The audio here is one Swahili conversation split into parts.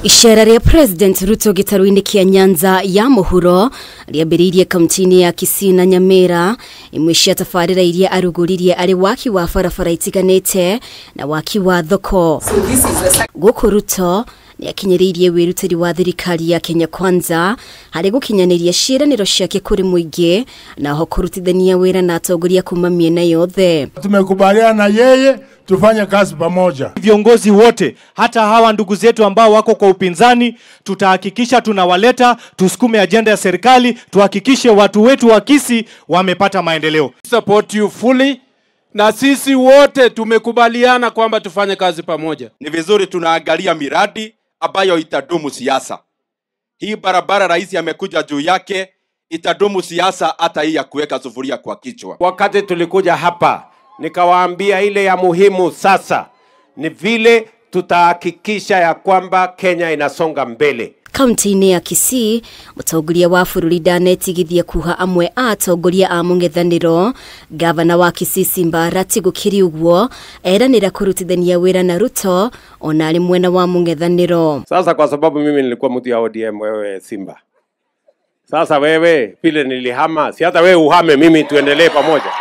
Ishara ya President Ruto gitaruini kia Nyanza ya MUHURO riambiririe kaunti ya Kisii na Nyamira imwishia tabarira iria aruguririe ari waki wa barabara itiganite na waki wa thoko. Guku Ruto niakinyiririe wirutiri wa thirikari ya Kenya Kwanza hari gukinyaniria ciiraniro ciake kuri muingi na ho kurutithania wira na atongoria kuma miena yothe. Tumekubaliana na yeye tufanye kazi pamoja. Viongozi wote, hata hawa ndugu zetu ambao wako kwa upinzani, tutahakikisha tunawaleta, tusukume agenda ya serikali, tuhakikishe watu wetu wa Kisii wamepata maendeleo. Support you fully, na sisi wote tumekubaliana kwamba tufanye kazi pamoja. Ni vizuri tunaangalia miradi ambayo itadumu siasa. Hii barabara rais amekuja juu yake, itadumu siasa hata hii ya kuweka sufuria kwa kichwa. Wakati tulikuja hapa, nikawaambia ile ya muhimu sasa ni vile tutahakikisha ya kwamba Kenya inasonga mbele. Kaunti ya Kisii, mutongoria wa bururi ndanetigithia kuha amwe a atongoria a MUNG'ETHANIRO. Gavana wa Kisii Simbarati gukiri uguo eranira kurutithania wira na Ruto ona ari mwena wa MUNG'ETHANIRO. Sasa kwa sababu mimi nilikuwa mtu ya ODM, wewe Simba, sasa wewe vile nilihama, si hata wewe uhame, mimi tuendelee pamoja.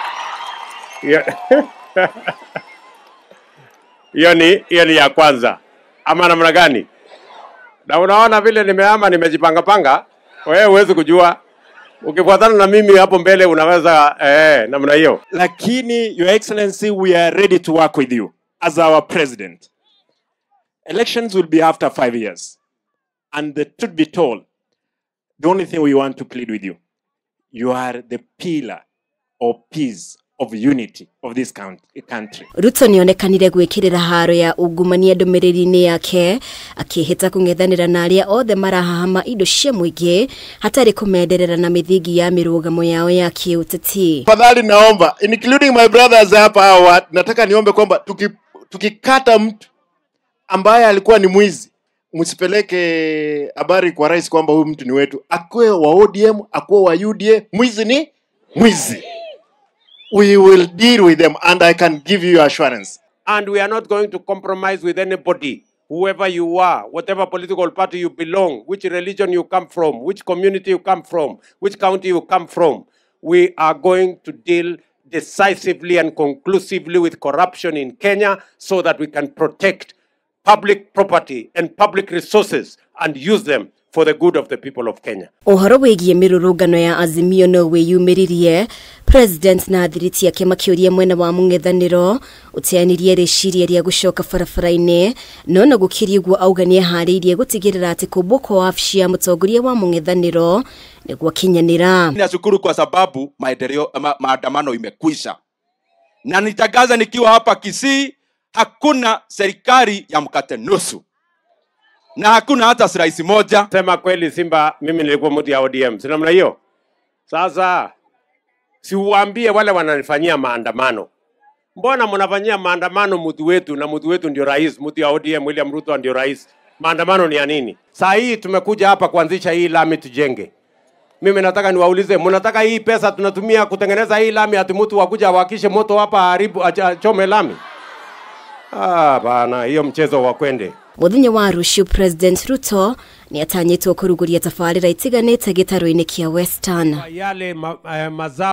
Hiyo ni ya kwanza. Ama namna gani? Na unaona vile nimehama, nimejipanga panga, wewe huwezi kujua. Ukifuatana na mimi hapo mbele unaweza namna hiyo. Lakini Your Excellency, we are ready to work with you as our president. Elections will be after 5 years. And the truth be told, the only thing we want to plead with you, you are the pillar or piece of unity of this country. Ruto nionekanire gwikirira haro ya aungumania ndumiriri-ini yake akihita kung'ethanira na aria othe marahahama indo cia muingi hatari kumenderera na mithingi ya mirugamo yao ya KIUTETI. Fadhali naomba, including my brothers hapa hawa, nataka niombe kwamba tukikata mtu ambaye alikuwa ni mwizi, msipeleke habari kwa rais kwamba huyu mtu ni wetu. Akwe wa ODM, akwe wa UDA, mwizi ni mwizi. We will deal with them, and I can give you assurance. And we are not going to compromise with anybody, whoever you are, whatever political party you belong, which religion you come from, which community you come from, which county you come from. We are going to deal decisively and conclusively with corruption in Kenya so that we can protect public property and public resources and use them for the good of the people of Kenya. Ohoro wegie mirurungano ya Azimio no weyumiririe President na thiriti yake makiuria mwena wa MUNG'ETHANIRO utianirie reciria ria gucoka barabara-ini no gukiri guo augania hariirie gutigirira ati kumboko wabici ya mutongoria wa MUNG'ETHANIRO niguo kinyanira. Ninashukuru kwa sababu maandamano imekwisha. Na nitangaza nikiwa hapa Kisii, hakuna serikali ya mkate nusu. Na hakuna hata rais moja. Sema kweli Simba, mimi nilikuwa mtu ya ODM. Sina namna hiyo. Sasa si uambie wale wananifanyia maandamano. Mbona mnafanyia maandamano mtu wetu na mtu wetu ndio rais, mtu ya ODM William Ruto ndio rais. Maandamano ni ya nini? Saa hii tumekuja hapa kuanzisha hii lami tujenge. Mimi nataka niwaulize, mnataka hii pesa tunatumia kutengeneza hii lami ati mtu wakuja wakishe moto hapa haribu achome lami? Bana, hiyo mchezo wa kwende. Muthenya wa rucio President Ruto ni atanyitwo kuruguria tabarira itiganite gitaru-ini kia Western. Yale mazao